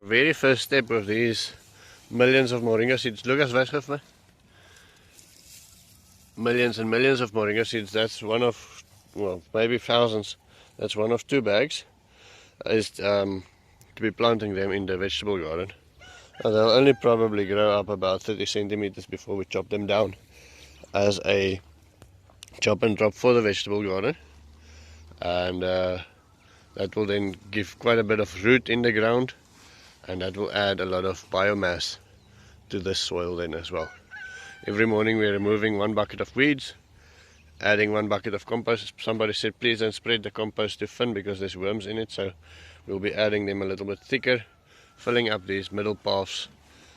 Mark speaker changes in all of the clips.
Speaker 1: Very first step of these millions of Moringa seeds. Look as wysgif my. Millions and millions of Moringa seeds. That's one of, well, maybe thousands. That's one of 2 bags. Is to be planting them in the vegetable garden. They'll only probably grow up about 30 centimeters before we chop them down as a chop and drop for the vegetable garden. And that will then give quite a bit of root in the ground, and that will add a lot of biomass to the soil then as well. Every morning we're removing 1 bucket of weeds, adding 1 bucket of compost. Somebody said please don't spread the compost too thin because there's worms in it, so we'll be adding them a little bit thicker, filling up these middle paths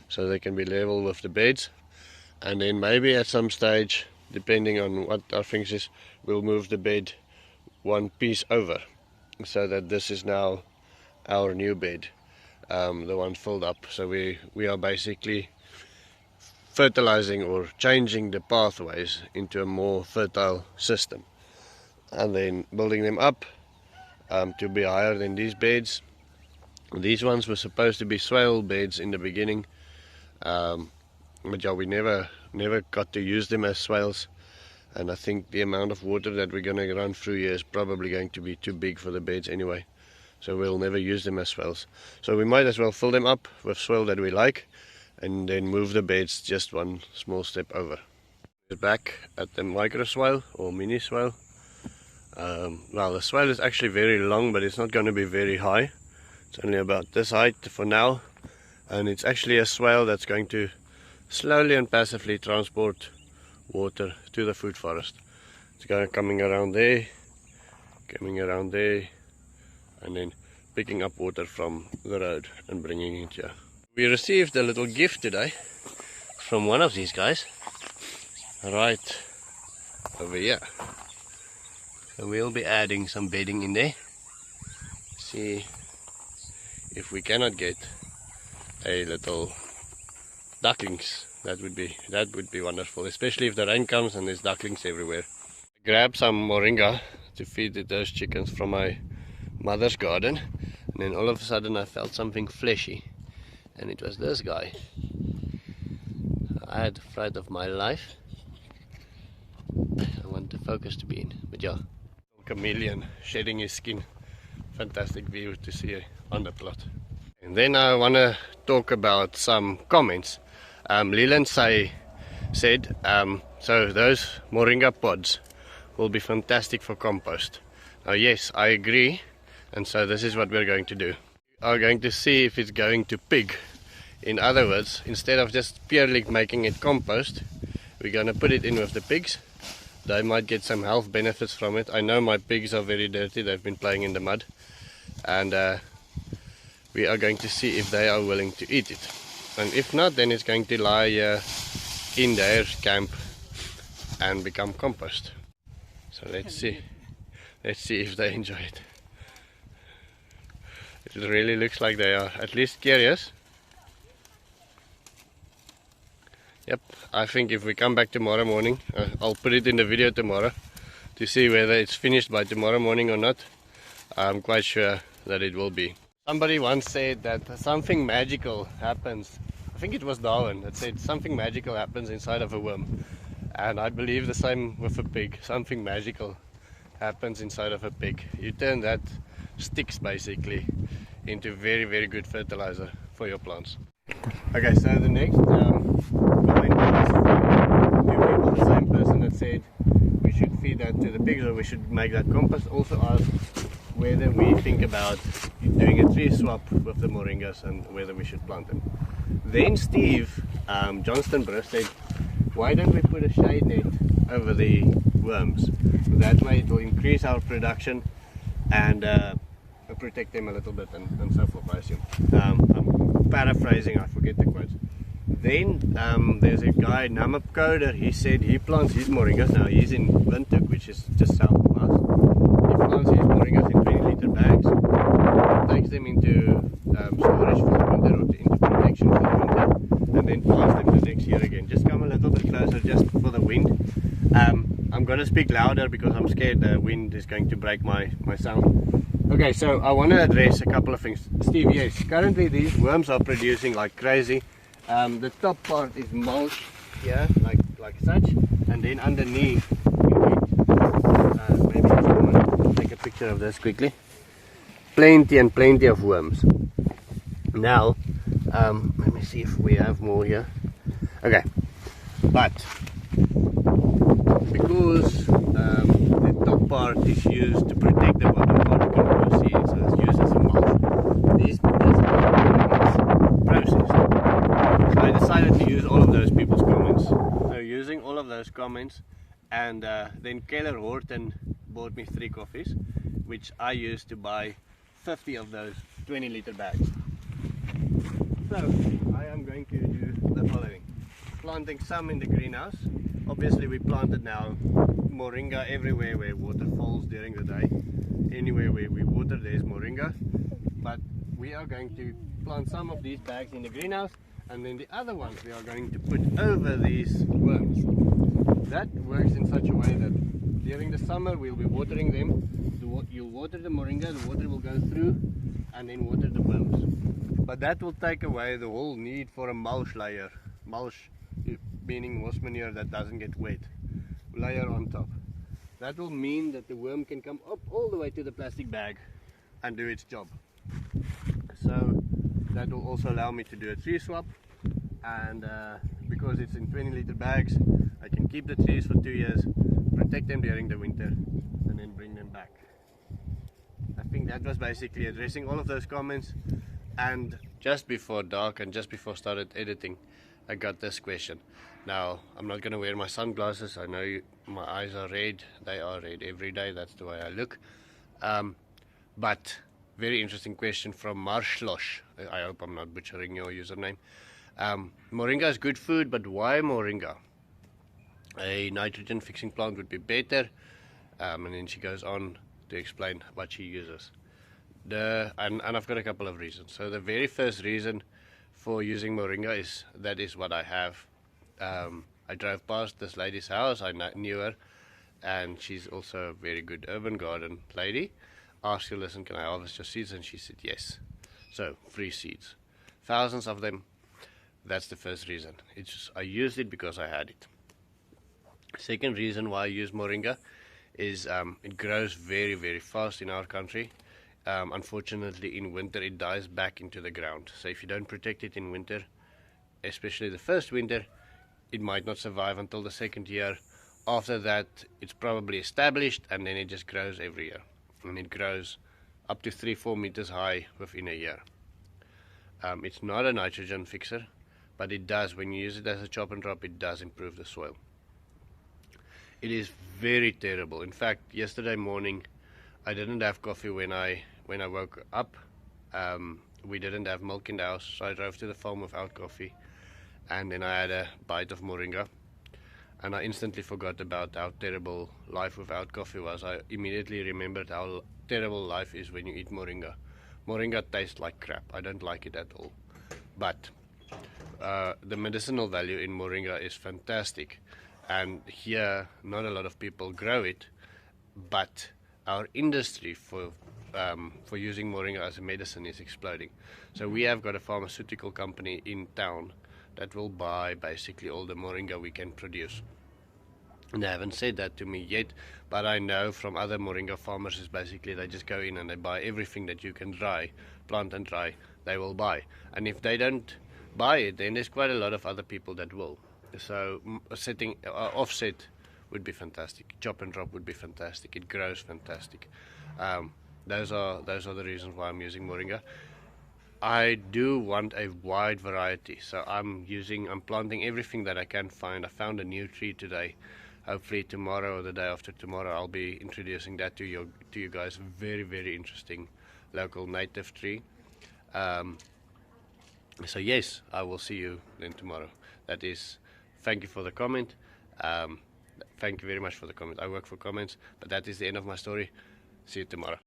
Speaker 1: so they can be level with the beds. And then maybe at some stage, depending on what our things is, we'll move the bed 1 piece over, so that this is now our new bed, the one filled up. So we are basically fertilizing or changing the pathways into a more fertile system, and then building them up to be higher than these beds. These ones were supposed to be swale beds in the beginning, but yeah, we never got to use them as swales, and I think the amount of water that we're going to run through here is probably going to be too big for the beds anyway, so we'll never use them as swales. So we might as well fill them up with soil that we like, and then move the beds just 1 small step over. We're back at the micro swale or mini swale. Well, the swale is actually very long, but it's not going to be very high. It's only about this height for now, and it's actually a swale that's going to slowly and passively transport water to the food forest. It's coming around there, and then picking up water from the road and bringing it here. We received a little gift today from one of these guys right over here. So we'll be adding some bedding in there. See if we cannot get a little ducklings. That would be wonderful, especially if the rain comes and there's ducklings everywhere. I grabbed some moringa to feed those chickens from my mother's garden, and then all of a sudden I felt something fleshy, and it was this guy. I had the fright of my life. I want the focus to be in, but yeah. Chameleon shedding his skin. Fantastic view to see on the plot. And then I want to talk about some comments. Leland said, so those moringa pods will be fantastic for compost. Now yes, I agree, and so this is what we're going to do. We are going to see if it's going to pig. In other words, instead of just purely making it compost, we're going to put it in with the pigs. They might get some health benefits from it. I know my pigs are very dirty, they've been playing in the mud, and we are going to see if they are willing to eat it. And if not, then it's going to lie in their camp and become compost. So let's see if they enjoy it. It really looks like they are at least curious. Yep, I think if we come back tomorrow morning, I'll put it in the video tomorrow to see whether it's finished by tomorrow morning or not. I'm quite sure that it will be. Somebody once said that something magical happens. I think it was Darwin that said something magical happens inside of a worm. And I believe the same with a pig. Something magical happens inside of a pig. You turn that sticks basically into very, very good fertilizer for your plants. Okay, so the next comment was two people, the same person that said we should feed that to the pigs or we should make that compost, also asked whether we think about doing a tree swap with the moringas and whether we should plant them. Then Steve Johnstonborough said, why don't we put a shade net over the worms? That way it will increase our production and protect them a little bit and so forth, I assume. I'm paraphrasing, I forget the quote. Then there's a guy, Namap Coder, he said he plants his moringas. Now he's in Windhoek, which is just south of us. He plants his moringas in 20-litre bags, takes them into storage for the winter or into protection for the winter, and then plants them the next year again. Just come a little bit closer just for the wind. I'm going to speak louder because I'm scared the wind is going to break my sound. Okay, so I want to address a couple of things. Steve, yes, currently these worms are producing like crazy. The top part is mulch here, like such, and then underneath you get, maybe I want to take a picture of this quickly. Plenty and plenty of worms. Now, let me see if we have more here. Okay, but because the top part is used to protect the bottom part, you can also see it, so it's used as a mulch. This gets processed. So I decided to use all of those people's comments. So using all of those comments, and then Keller Horton bought me 3 coffees, which I used to buy 50 of those 20-liter bags. So I am going to do the following. Planting some in the greenhouse. Obviously we planted now moringa everywhere where water falls during the day. Anywhere where we water there's moringa. But we are going to plant some of these bags in the greenhouse, and then the other ones we are going to put over these worms. That works in such a way that during the summer we'll be watering them. You'll water the moringa, the water will go through, and then water the worms. But that will take away the whole need for a mulch layer. Mulch meaning horse manure that doesn't get wet. Layer on top. That will mean that the worm can come up all the way to the plastic bag and do its job. So that will also allow me to do a tree swap, and because it's in 20-liter bags, I can keep the trees for 2 years, protect them during the winter, and then bring them back. I think that was basically addressing all of those comments. And just before dark and just before I started editing, I got this question. Now, I'm not going to wear my sunglasses. I know my eyes are red. They are red every day. That's the way I look. But very interesting question from Marshlosh. I hope I'm not butchering your username. Moringa is good food, but why moringa? A nitrogen fixing plant would be better. And then she goes on to explain what she uses. And I've got a couple of reasons. So the very first reason for using moringa is that is what I have. I drove past this lady's house. I knew her, and she's also a very good urban garden lady. Asked her, listen, can I harvest your seeds? And she said yes. So free seeds, thousands of them. That's the first reason. I used it because I had it. Second reason why I use moringa is it grows very, very fast in our country. Unfortunately, in winter it dies back into the ground. So if you don't protect it in winter, especially the first winter, it might not survive until the second year. After that, it's probably established, and then it just grows every year. And it grows up to 3-4 meters high within a year. It's not a nitrogen fixer, but it does, when you use it as a chop and drop, it does improve the soil. It is very terrible. In fact, yesterday morning I didn't have coffee when I woke up. We didn't have milk in the house, so I drove to the farm without coffee, and then I had a bite of moringa, and I instantly forgot about how terrible life without coffee was. I immediately remembered how terrible life is when you eat moringa. Moringa tastes like crap. I don't like it at all. But the medicinal value in moringa is fantastic, and here not a lot of people grow it, but our industry for using moringa as a medicine is exploding. So we have got a pharmaceutical company in town that will buy basically all the moringa we can produce. And they haven't said that to me yet, but I know from other moringa farmers is basically they just go in and they buy everything that you can plant and dry, they will buy. And if they don't buy it, then there's quite a lot of other people that will. So setting offset would be fantastic. Chop and drop would be fantastic. It grows fantastic. Those are the reasons why I'm using moringa. I do want a wide variety, so I'm planting everything that I can find. I found a new tree today. Hopefully tomorrow or the day after tomorrow I'll be introducing that to you guys. Very, very interesting local native tree. So yes, I will see you then tomorrow. That is, thank you for the comment. Thank you very much for the comment. I work for comments, but that is the end of my story. See you tomorrow.